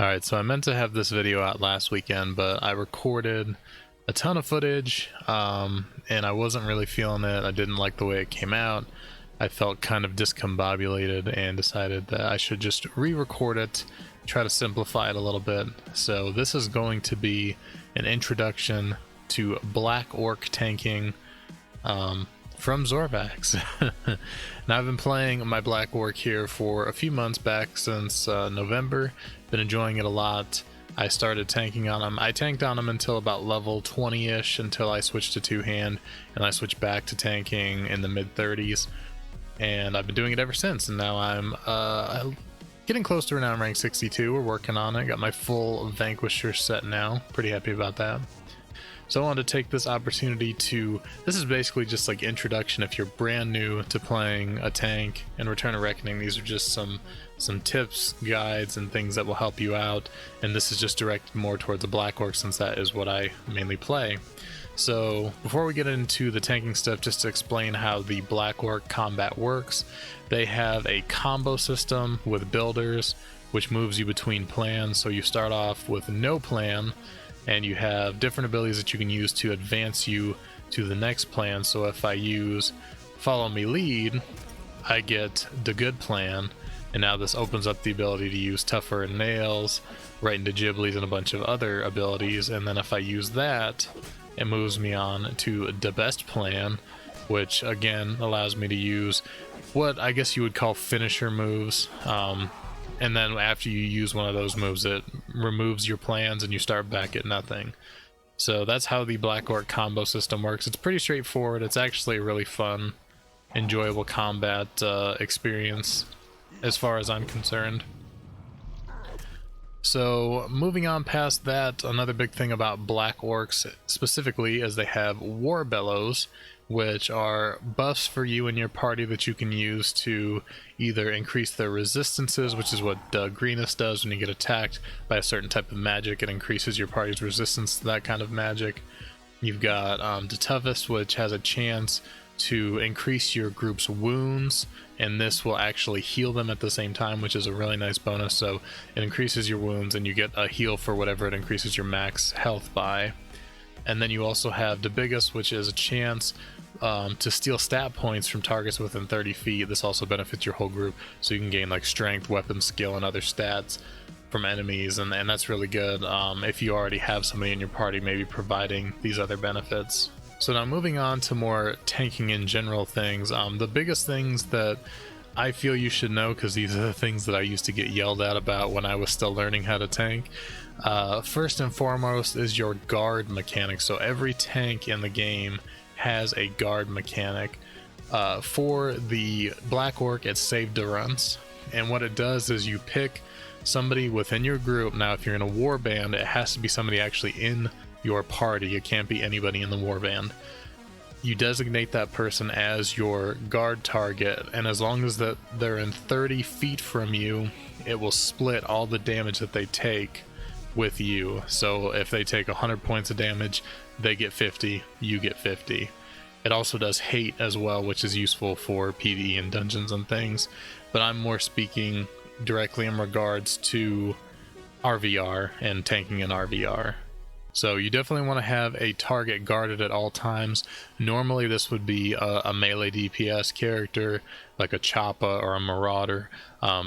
Alright, so I meant to have this video out last weekend, but I recorded a ton of footage, and I wasn't really feeling it. I didn't like the way it came out. I felt kind of discombobulated and decided that I should just re-record it, try to simplify it a little bit. So this is going to be an introduction to Black Orc tanking from Zorvax. Now I've been playing my Black Orc here for a few months back since November. Been enjoying it a lot. I started tanking on him. I tanked on him until about level 20-ish until I switched to two-hand, and I switched back to tanking in the mid-30s, and I've been doing it ever since. And now I'm getting close to renown rank 62. We're working on it. Got my full Vanquisher set now. Pretty happy about that. So I wanted to take this opportunity to, this is basically just like introduction if you're brand new to playing a tank and Return of Reckoning. These are just some tips, guides, and things that will help you out, and this is just directed more towards the Black Orc since that is what I mainly play. So before we get into the tanking stuff, just to explain how the Black Orc combat works, they have a combo system with builders which moves you between plans. So you start off with no plan, and you have different abilities that you can use to advance you to the next plan. So if I use Follow Me Lead, I get the good plan, and now this opens up the ability to use Tougher and Nails, right into Ghiblies and a bunch of other abilities. And then if I use that, it moves me on to the best plan, which again allows me to use what I guess you would call finisher moves. And then after you use one of those moves, it removes your plans and you start back at nothing. So that's how the Black Orc combo system works. It's pretty straightforward. It's actually a really fun, enjoyable combat experience as far as I'm concerned. So moving on past that, another big thing about Black Orcs specifically is they have War Bellows, which are buffs for you and your party that you can use to either increase their resistances, which is what Greenest does when you get attacked by a certain type of magic. It increases your party's resistance to that kind of magic. You've got the Toughest, which has a chance to increase your group's wounds, and this will actually heal them at the same time, which is a really nice bonus. So it increases your wounds and you get a heal for whatever it increases your max health by. And then you also have the Biggest, which is a chance to steal stat points from targets within 30 feet. This also benefits your whole group, so you can gain like strength, weapon skill, and other stats from enemies, and that's really good if you already have somebody in your party maybe providing these other benefits. So now moving on to more tanking in general things, the biggest things that I feel you should know, because these are the things that I used to get yelled at about when I was still learning how to tank. First and foremost is your guard mechanic. So every tank in the game has a guard mechanic. For the Black Orc, it's Save Durance, and what it does is you pick somebody within your group. Now if you're in a war band, it has to be somebody actually in your party. It can't be anybody in the war band. You designate that person as your guard target, and as long as that they're in 30 feet from you, it will split all the damage that they take with you. So if they take 100 points of damage, they get 50, you get 50. It also does hate as well, which is useful for PvE and dungeons and things, but I'm more speaking directly in regards to RVR and tanking in RVR. So you definitely want to have a target guarded at all times. Normally this would be a melee DPS character like a Choppa or a Marauder,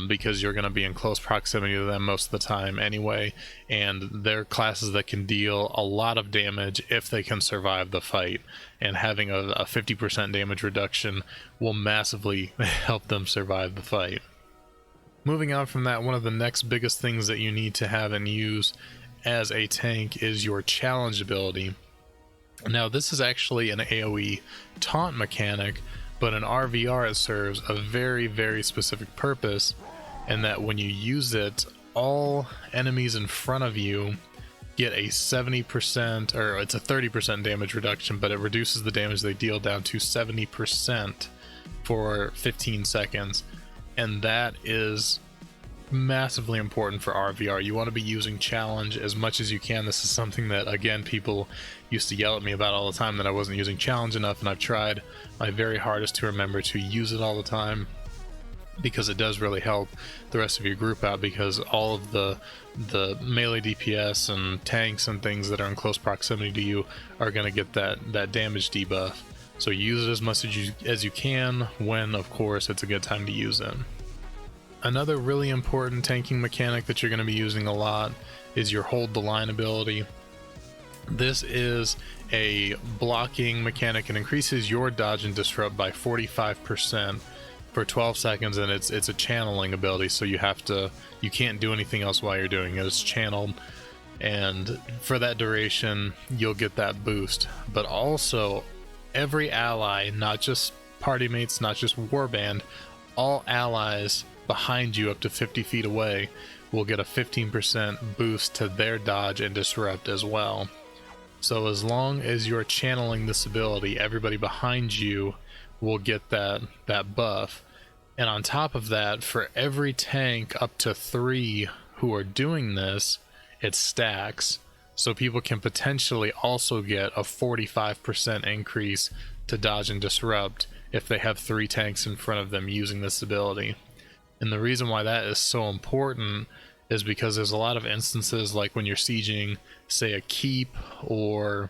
because you're going to be in close proximity to them most of the time anyway, and they're classes that can deal a lot of damage if they can survive the fight, and having a 50% damage reduction will massively help them survive the fight. Moving on from that, one of the next biggest things that you need to have and use as a tank is your challenge ability. Now this is actually an AoE taunt mechanic, but in RVR it serves a very, very specific purpose, in that when you use it, all enemies in front of you get a 70%, or it's a 30% damage reduction, but it reduces the damage they deal down to 70% for 15 seconds, and that is massively important for RVR. You want to be using challenge as much as you can. This is something that, again, people used to yell at me about all the time, that I wasn't using challenge enough, and I've tried my very hardest to remember to use it all the time. because it does really help the rest of your group out, because all of the melee DPS and tanks and things that are in close proximity to you are going to get that damage debuff. So use it as much as you can when, of course, it's a good time to use it. Another really important tanking mechanic that you're going to be using a lot is your hold the line ability. This is a blocking mechanic and increases your dodge and disrupt by 45% for 12 seconds, and it's a channeling ability, so you can't do anything else while you're doing it. It's channeled, and for that duration you'll get that boost. But also every ally, not just party mates, not just warband, all allies behind you up to 50 feet away will get a 15% boost to their dodge and disrupt as well. So as long as you're channeling this ability, everybody behind you will get that buff. And on top of that, for every tank up to 3 who are doing this, it stacks. So people can potentially also get a 45% increase to dodge and disrupt if they have 3 tanks in front of them using this ability. And the reason why that is so important is because there's a lot of instances, like when you're sieging, say, a keep or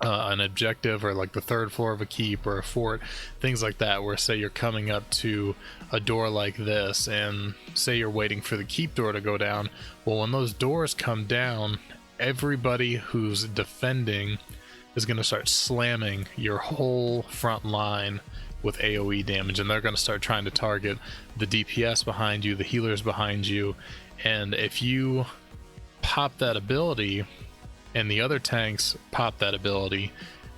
an objective, or like the 3rd floor of a keep or a fort, things like that, where say you're coming up to a door like this and say you're waiting for the keep door to go down. Well, when those doors come down, everybody who's defending is going to start slamming your whole front line with AoE damage, and they're going to start trying to target the DPS behind you, the healers behind you. And if you pop that ability and the other tanks pop that ability,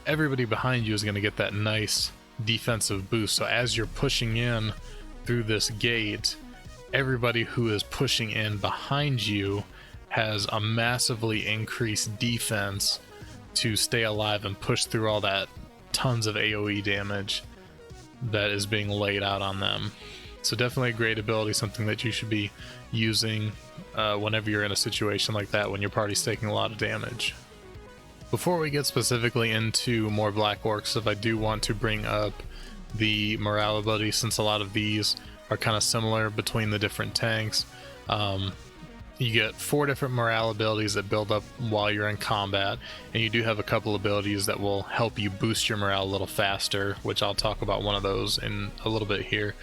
everybody behind you is going to get that nice defensive boost. So as you're pushing in through this gate, everybody who is pushing in behind you has a massively increased defense to stay alive and push through all that tons of AoE damage that is being laid out on them. So definitely a great ability, something that you should be using whenever you're in a situation like that, when your party's taking a lot of damage. Before we get specifically into more Black Orcs stuff, I do want to bring up the morale ability, since a lot of these are kind of similar between the different tanks. You get 4 different morale abilities that build up while you're in combat, and you do have a couple abilities that will help you boost your morale a little faster, which I'll talk about one of those in a little bit here.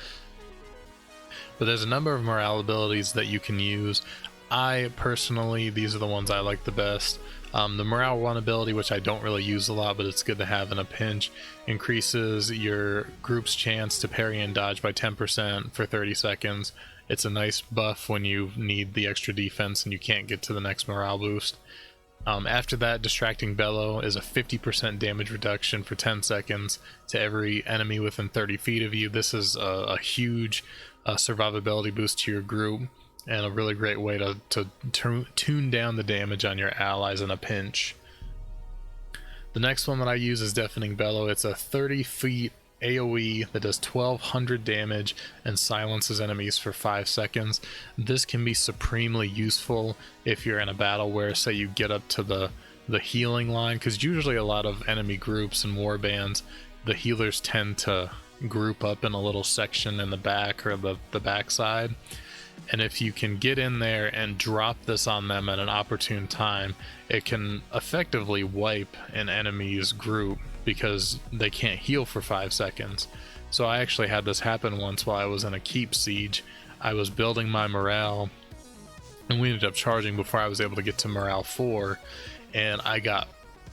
But there's a number of morale abilities that you can use. I personally, these are the ones I like the best. The Morale 1 ability, which I don't really use a lot, but it's good to have in a pinch, increases your group's chance to parry and dodge by 10% for 30 seconds. It's a nice buff when you need the extra defense and you can't get to the next morale boost. After that, Distracting Bellow is a 50% damage reduction for 10 seconds to every enemy within 30 feet of you. This is a huge survivability boost to your group, and a really great way to tune down the damage on your allies in a pinch. The next one that I use is Deafening Bellow. It's a 30 feet AoE that does 1200 damage and silences enemies for 5 seconds. This can be supremely useful if you're in a battle where, say, you get up to the healing line, because usually a lot of enemy groups and war bands, the healers tend to group up in a little section in the back or the back side. And if you can get in there and drop this on them at an opportune time, it can effectively wipe an enemy's group because they can't heal for 5 seconds. So I actually had this happen once while I was in a keep siege. I was building my morale, and we ended up charging before I was able to get to morale 4, and I got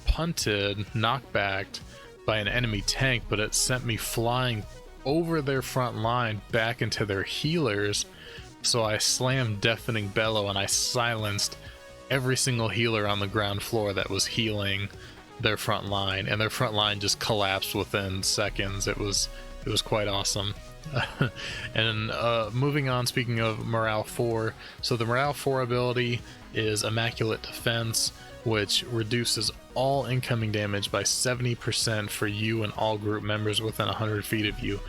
punted, knockbacked by an enemy tank, but it sent me flying over their front line back into their healers. So I slammed Deafening Bellow and I silenced every single healer on the ground floor that was healing their front line, and their front line just collapsed within seconds. It was quite awesome. And moving on, speaking of Morale 4, so the Morale 4 ability is Immaculate Defense, which reduces all incoming damage by 70% for you and all group members within 100 feet of you.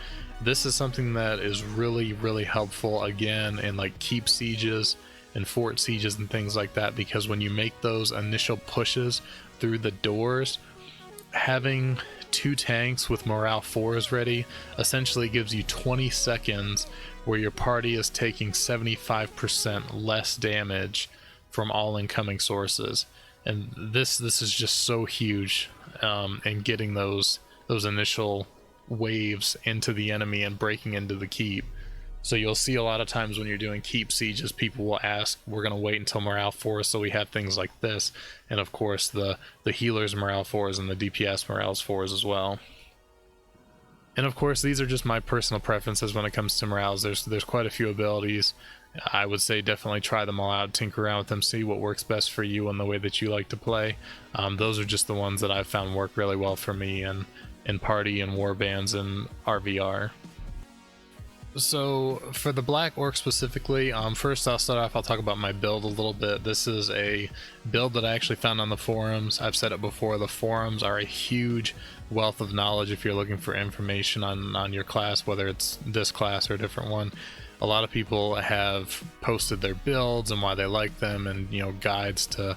This is something that is really, really helpful, again, in like keep sieges and fort sieges and things like that, because when you make those initial pushes through the doors, having 2 tanks with morale 4s ready essentially gives you 20 seconds where your party is taking 75% less damage from all incoming sources. And this is just so huge in getting those initial waves into the enemy and breaking into the keep. So you'll see a lot of times when you're doing keep sieges, people will ask, we're going to wait until morale 4, so we have things like this. And of course the healers morale 4s and the DPS morales 4s as well. And of course these are just my personal preferences when it comes to morales. There's quite a few abilities. I would say definitely try them all out, tinker around with them, see what works best for you and the way that you like to play. Those are just the ones that I've found work really well for me in party and war bands and RVR. So for the Black Orc specifically, first I'll start off, I'll talk about my build a little bit. This is a build that I actually found on the forums. I've said it before, the forums are a huge wealth of knowledge if you're looking for information on your class, whether it's this class or a different one. A lot of people have posted their builds and why they like them, and guides to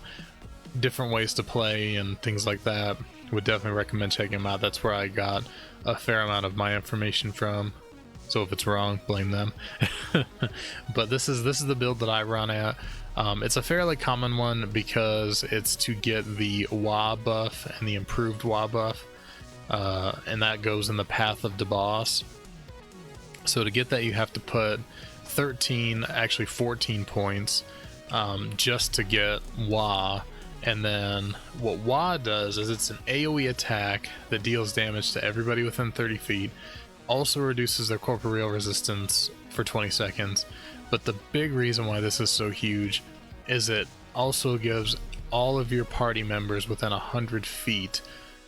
different ways to play and things like that. Would definitely recommend checking them out. That's where I got a fair amount of my information from. So if it's wrong, blame them. But this is the build that I run at. It's a fairly common one because it's to get the WA buff and the improved WA buff, and that goes in the Path of DeBoss. So to get that, you have to put 13, actually 14 points just to get WA. And then what WA does is it's an AoE attack that deals damage to everybody within 30 feet. Also reduces their corporeal resistance for 20 seconds. But the big reason why this is so huge is it also gives all of your party members within 100 feet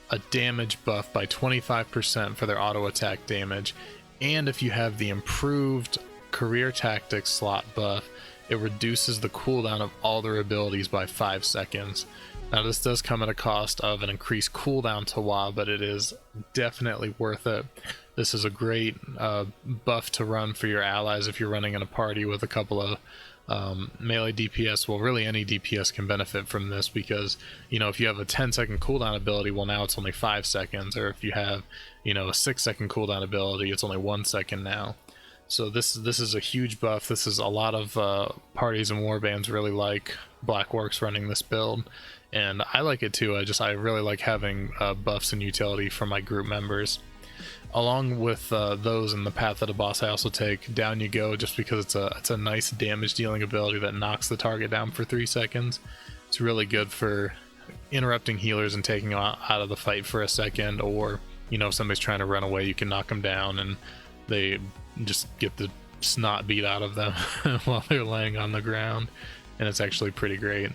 a damage buff by 25% for their auto attack damage. And if you have the improved career tactics slot buff, it reduces the cooldown of all their abilities by 5 seconds. Now this does come at a cost of an increased cooldown to WA, but it is definitely worth it. This is a great buff to run for your allies if you're running in a party with a couple of melee DPS. Well, really any DPS can benefit from this because, if you have a 10-second cooldown ability, well, now it's only 5 seconds. Or if you have, a 6-second cooldown ability, it's only 1 second now. So this is a huge buff. This is a lot of parties and warbands really like Black Orcs running this build. And I like it too. I really like having buffs and utility for my group members. Along with those in the Path of the Boss, I also take Down You Go, just because it's a nice damage dealing ability that knocks the target down for 3 seconds. It's really good for interrupting healers and taking them out of the fight for a second, or if somebody's trying to run away, you can knock them down and they just get the snot beat out of them while they're laying on the ground, and it's actually pretty great.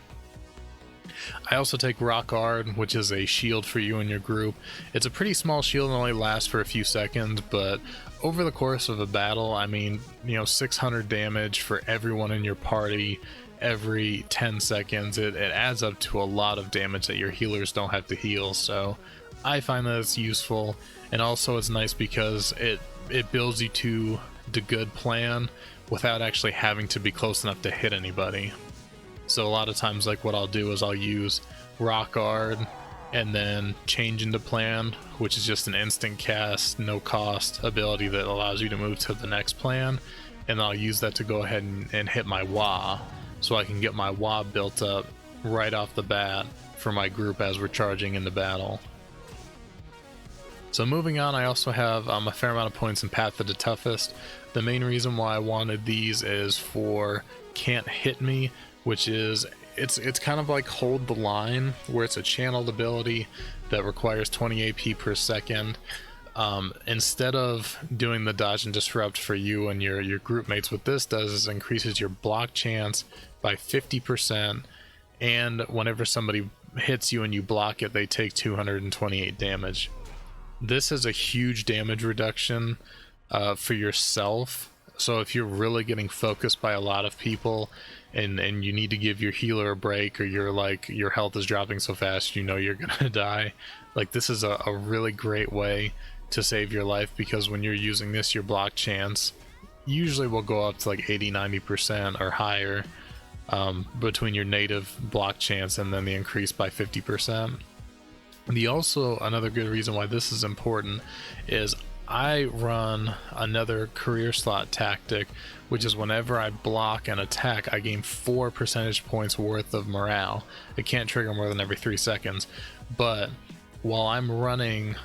I also take Rock Guard, which is a shield for you and your group. It's a pretty small shield and only lasts for a few seconds, but over the course of a battle, 600 damage for everyone in your party every 10 seconds, it adds up to a lot of damage that your healers don't have to heal. So I find that it's useful, and also it's nice because it builds you to the good plan without actually having to be close enough to hit anybody. So a lot of times, like, what I'll do is I'll use Rock Guard and then change into plan, which is just an instant cast, no cost ability that allows you to move to the next plan, and I'll use that to go ahead and hit my WA, so I can get my WA built up right off the bat for my group as we're charging into battle. So moving on, I also have a fair amount of points in Path of the Toughest. The main reason why I wanted these is for Can't Hit Me, which is it's kind of like Hold the Line, where it's a channeled ability that requires 20 AP per second. Instead of doing the dodge and disrupt for you and your group mates, what this does is increases your block chance by 50%, and whenever somebody hits you and you block it, they take 228 damage. This is a huge damage reduction for yourself. So if you're really getting focused by a lot of people and you need to give your healer a break, or your health is dropping so fast you're gonna die, like, this is a really great way to save your life, because when you're using this, your block chance usually will go up to like 80-90% or higher between your native block chance and then the increase by 50%. Another good reason why this is important is I run another career slot tactic, which is whenever I block an attack, I gain 4 percentage points worth of morale. It can't trigger more than every 3 seconds, but while I'm running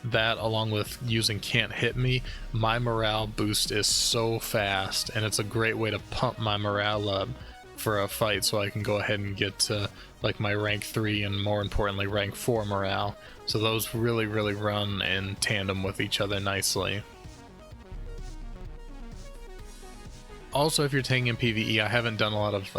that along with using can't hit me, my morale boost is so fast, and it's a great way to pump my morale up for a fight so I can go ahead and get to like my rank 3 and more importantly rank 4 morale. So those really run in tandem with each other nicely. Also, if you're taking in PvE, I haven't done a lot of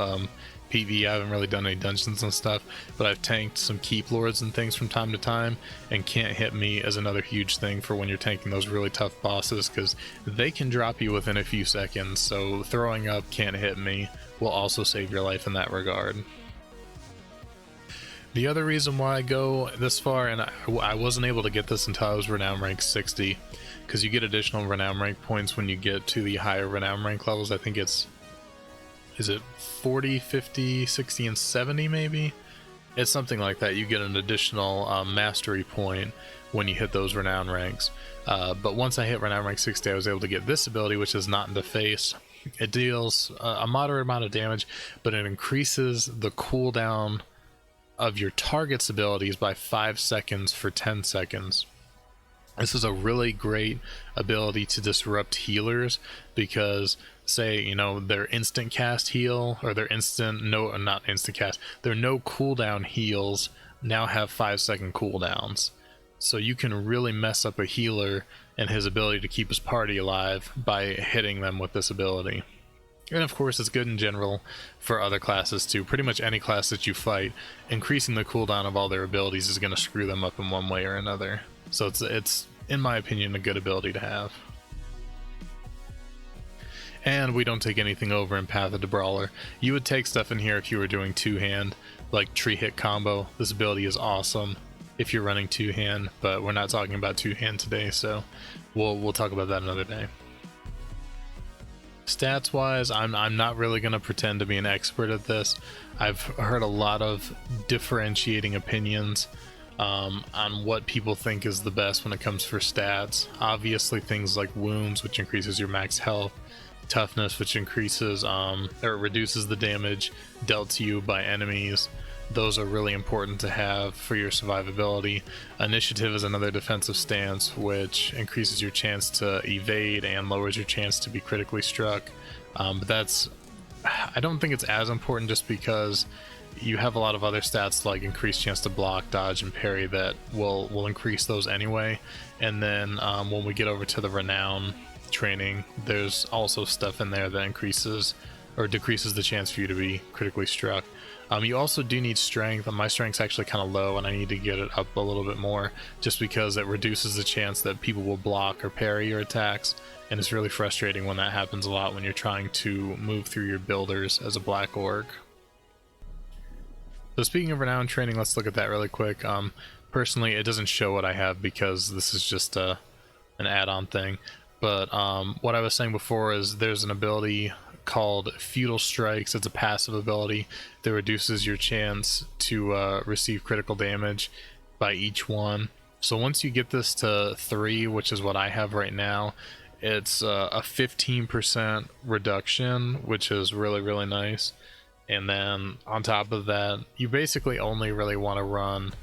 PvE, I haven't really done any dungeons and stuff, but I've tanked some keep lords and things from time to time, and can't hit me is another huge thing for when you're tanking those really tough bosses, because they can drop you within a few seconds, so throwing up can't hit me will also save your life in that regard. The other reason why I go this far, and I wasn't able to get this until I was renown rank 60, because you get additional renown rank points when you get to the higher renown rank levels. I think is it 40, 50, 60, and 70 maybe? It's something like that. You get an additional mastery point when you hit those renown ranks. But once I hit renown rank 60, I was able to get this ability, which is Not in the Face. It deals a moderate amount of damage, but it increases the cooldown of your target's abilities by 5 seconds for 10 seconds. This is a really great ability to disrupt healers, because say, you know, their instant cast heal, or their not instant cast, their no cooldown heals now have 5-second cooldowns. So you can really mess up a healer and his ability to keep his party alive by hitting them with this ability. And of course, it's good in general for other classes too. Pretty much any class that you fight, increasing the cooldown of all their abilities is going to screw them up in one way or another. So it's in my opinion a good ability to have. And we don't take anything over in Path of the Brawler. You would take stuff in here if you were doing two-hand, like tree hit combo. This ability is awesome if you're running two-hand, but we're not talking about two-hand today, so we'll talk about that another day. Stats wise, I'm not really going to pretend to be an expert at this. I've heard a lot of differentiating opinions on what people think is the best when it comes for stats. Obviously things like wounds, which increases your max health, toughness, which increases or reduces the damage dealt to you by enemies. Those are really important to have for your survivability. Initiative is another defensive stance, which increases your chance to evade and lowers your chance to be critically struck. But I don't think it's as important, just because you have a lot of other stats like increased chance to block, dodge, and parry that will increase those anyway. And then when we get over to the renown training, there's also stuff in there that increases or decreases the chance for you to be critically struck. You also do need strength, and my strength's actually kind of low, and I need to get it up a little bit more, just because it reduces the chance that people will block or parry your attacks, and it's really frustrating when that happens a lot when you're trying to move through your builders as a black orc. So speaking of renown training, let's look at that really quick. Personally, it doesn't show what I have because this is just an add-on thing, but what I was saying before is there's an ability called Feudal Strikes. It's a passive ability that reduces your chance to receive critical damage by each one. So once you get this to 3, which is what I have right now, it's a 15% reduction, which is really nice. And then on top of that, you basically only really want to run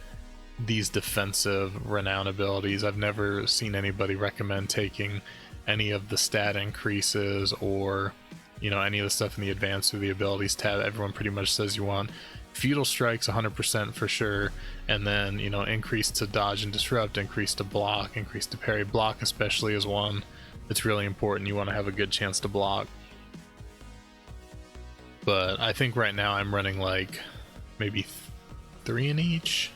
these defensive renown abilities. I've never seen anybody recommend taking any of the stat increases or, you know, any of the stuff in the advanced or the abilities tab. Everyone pretty much says you want Feudal Strikes 100% for sure, and then, you know, increase to dodge and disrupt, increase to block, increase to parry. Block especially is one that's really important. You want to have a good chance to block. But I think right now I'm running like maybe 3 in each,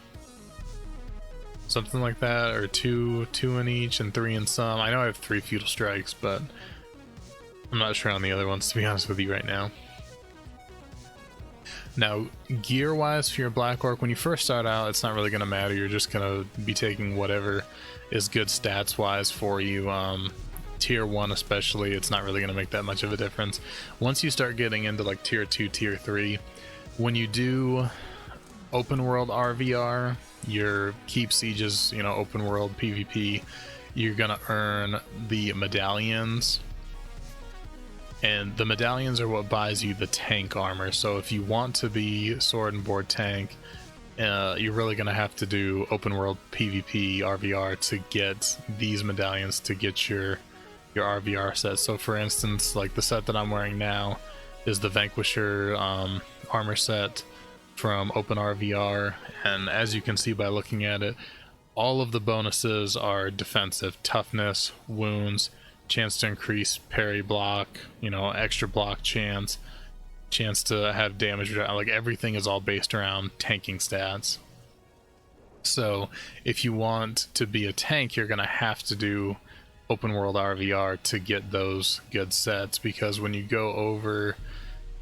something like that, or two in each and 3 in some. I know I have 3 Feudal Strikes, but I'm not sure on the other ones, to be honest with you right now. Now, gear wise for your Black Orc, when you first start out, it's not really going to matter. You're just going to be taking whatever is good stats wise for you. Tier 1 especially, it's not really going to make that much of a difference. Once you start getting into like tier 2, tier 3, when you do open world RVR, your keep sieges, you know, open world PvP, you're gonna earn the medallions, and the medallions are what buys you the tank armor. So if you want to be sword and board tank, you're really gonna have to do open world PvP RVR to get these medallions to get your RVR set. So for instance, like the set that I'm wearing now is the Vanquisher armor set from Open RVR, and as you can see by looking at it, all of the bonuses are defensive: toughness, wounds, chance to increase parry block, you know, extra block chance to have damage, like everything is all based around tanking stats. So if you want to be a tank, you're gonna have to do open world RVR to get those good sets, because when you go over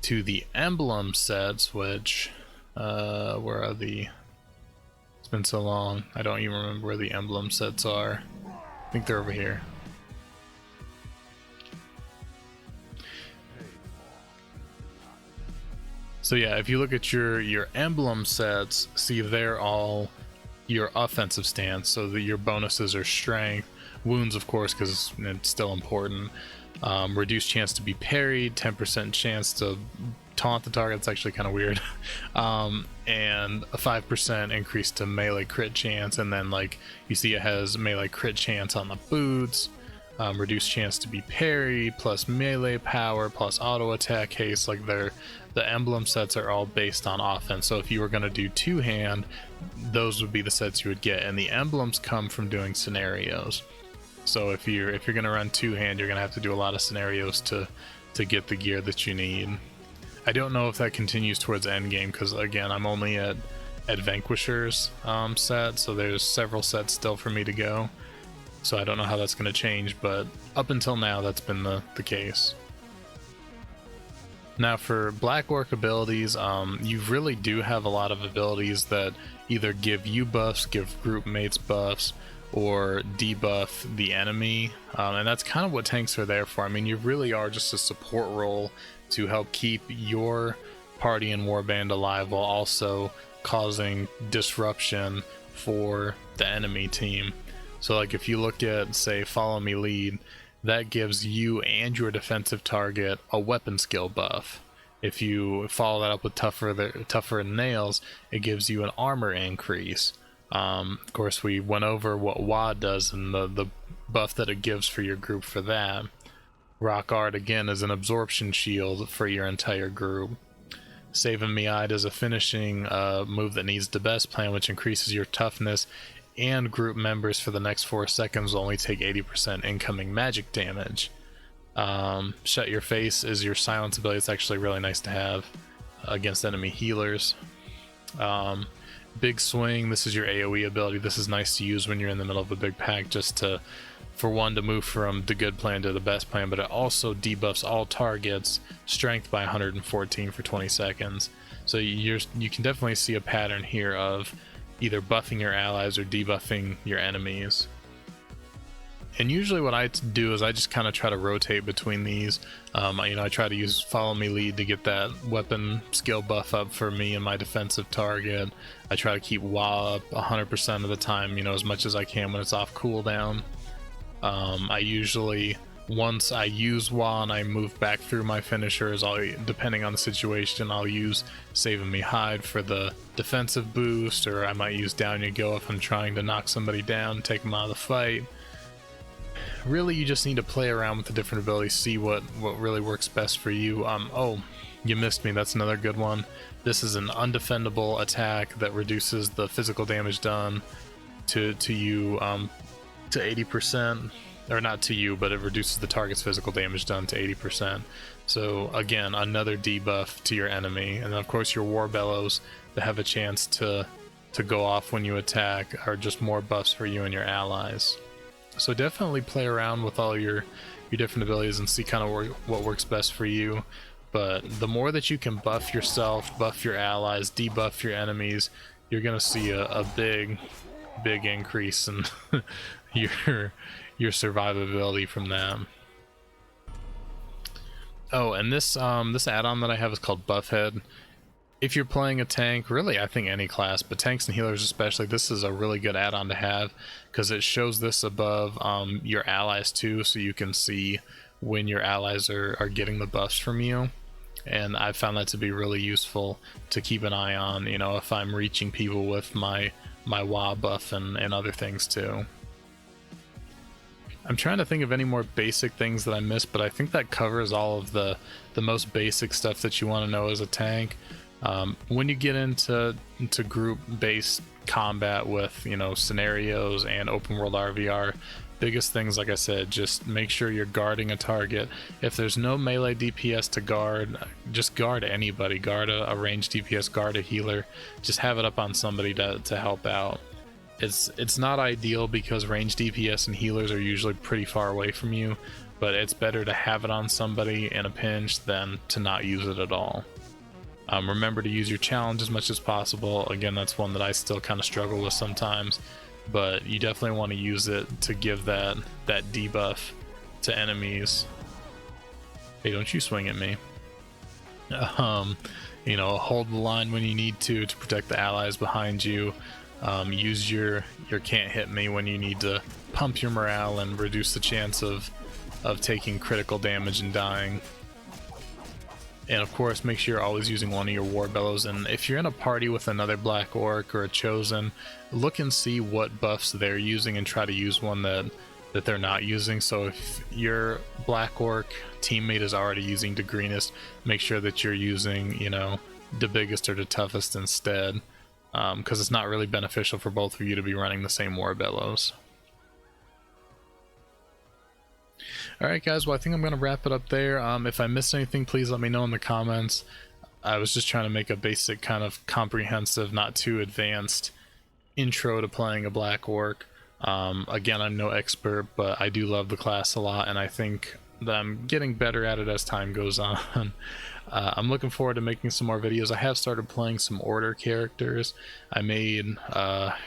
to the emblem sets, which where are the, it's been so long I don't even remember where the emblem sets are. I think they're over here. So yeah, if you look at your emblem sets, see they're all your offensive stance, so that your bonuses are strength, wounds of course because it's still important, reduced chance to be parried, 10% chance to taunt the target, it's actually kind of weird, and a 5% increase to melee crit chance, and then like you see it has melee crit chance on the boots, reduced chance to be parried, plus melee power, plus auto attack haste. Like the emblem sets are all based on offense, so if you were going to do two-hand, those would be the sets you would get, and the emblems come from doing scenarios. So if you're going to run two-hand, you're going to have to do a lot of scenarios to get the gear that you need. I don't know if that continues towards endgame, because again, I'm only at Vanquisher's set, so there's several sets still for me to go. So I don't know how that's going to change, but up until now, that's been the case. Now for Black Orc abilities, you really do have a lot of abilities that either give you buffs, give group mates buffs, or debuff the enemy, and that's kind of what tanks are there for. I mean, you really are just a support role to help keep your party and warband alive while also causing disruption for the enemy team. So like if you look at, say, Follow Me Lead, that gives you and your defensive target a weapon skill buff. If you follow that up with Tougher Nails, it gives you an armor increase. Of course, we went over what WAD does and the buff that it gives for your group for that. Rock Art, again, is an absorption shield for your entire group. Saving Me Eye is a finishing move that needs the best plan, which increases your toughness, and group members for the next 4 seconds will only take 80% incoming magic damage. Shut Your Face is your silence ability. It's actually really nice to have against enemy healers. Big Swing, this is your AoE ability. This is nice to use when you're in the middle of a big pack, just to, for one, to move from the good plan to the best plan, but it also debuffs all targets strength by 114 for 20 seconds. So you can definitely see a pattern here of either buffing your allies or debuffing your enemies. And usually what I do is I just kind of try to rotate between these. I try to use Follow Me Lead to get that weapon skill buff up for me and my defensive target. I try to keep WA up 100% of the time, as much as I can when it's off cooldown. I usually, once I use WA and I move back through my finishers, depending on the situation, I'll use Saving Me Hide for the defensive boost, or I might use Down You Go if I'm trying to knock somebody down, take them out of the fight. Really, you just need to play around with the different abilities, see what really works best for you. Oh, you missed me. That's another good one. This is an undefendable attack that reduces the physical damage done to you to 80%, or not to you, but it reduces the target's physical damage done to 80%. So again, another debuff to your enemy. And then of course your War Bellows that have a chance to go off when you attack are just more buffs for you and your allies. So definitely play around with all your different abilities and see kind of what works best for you. But the more that you can buff yourself, buff your allies, debuff your enemies, you're gonna see a big increase in your survivability from them. Oh, and this add-on that I have is called Buffhead. if you're playing a tank, really I think any class, but tanks and healers especially, this is a really good add-on to have because it shows this above your allies too, so you can see when your allies are getting the buffs from you. And I found that to be really useful to keep an eye on, you know, if I'm reaching people with my WA buff and other things too. I'm trying to think of any more basic things that I missed, but I think that covers all of the most basic stuff that you want to know as a tank. When you get into group-based combat with, you know, scenarios and open world RVR, biggest things, like I said, just make sure you're guarding a target. If there's no melee DPS to guard, just guard anybody. Guard a ranged DPS, guard a healer. Just have it up on somebody to help out. It's not ideal because ranged DPS and healers are usually pretty far away from you, but it's better to have it on somebody in a pinch than to not use it at all. Remember to use your challenge as much as possible. Again, that's one that I still kind of struggle with sometimes, but you definitely want to use it to give that debuff to enemies. Hey, don't you swing at me. You know, hold the line when you need to protect the allies behind you. Use your can't hit me when you need to pump your morale and reduce the chance of taking critical damage and dying. And of course, make sure you're always using one of your war bellows. And if you're in a party with another black orc or a chosen, look and see what buffs they're using and try to use one that they're not using. So if your black orc teammate is already using the greenest, make sure that you're using, you know, the biggest or the toughest instead, because it's not really beneficial for both of you to be running the same war bellows. Alright guys, well I think I'm going to wrap it up there. If I missed anything, please let me know in the comments. I was just trying to make a basic kind of comprehensive, not too advanced intro to playing a black orc. Again, I'm no expert, but I do love the class a lot, and I think that I'm getting better at it as time goes on. I'm looking forward to making some more videos. I have started playing some order characters. I made,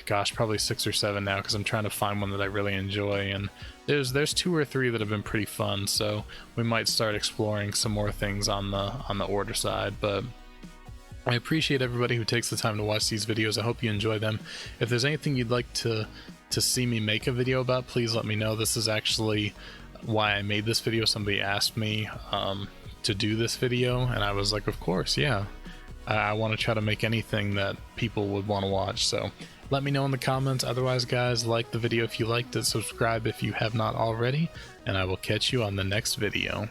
gosh, probably 6 or 7 now because I'm trying to find one that I really enjoy, and there's 2 or 3 that have been pretty fun, so we might start exploring some more things on the order side. But I appreciate everybody who takes the time to watch these videos. I hope you enjoy them. If there's anything you'd like to see me make a video about, please let me know. This is actually why I made this video. Somebody asked me to do this video, and I was like, of course, yeah. I want to try to make anything that people would want to watch, so let me know in the comments. Otherwise, guys, like the video if you liked it, subscribe if you have not already, and I will catch you on the next video.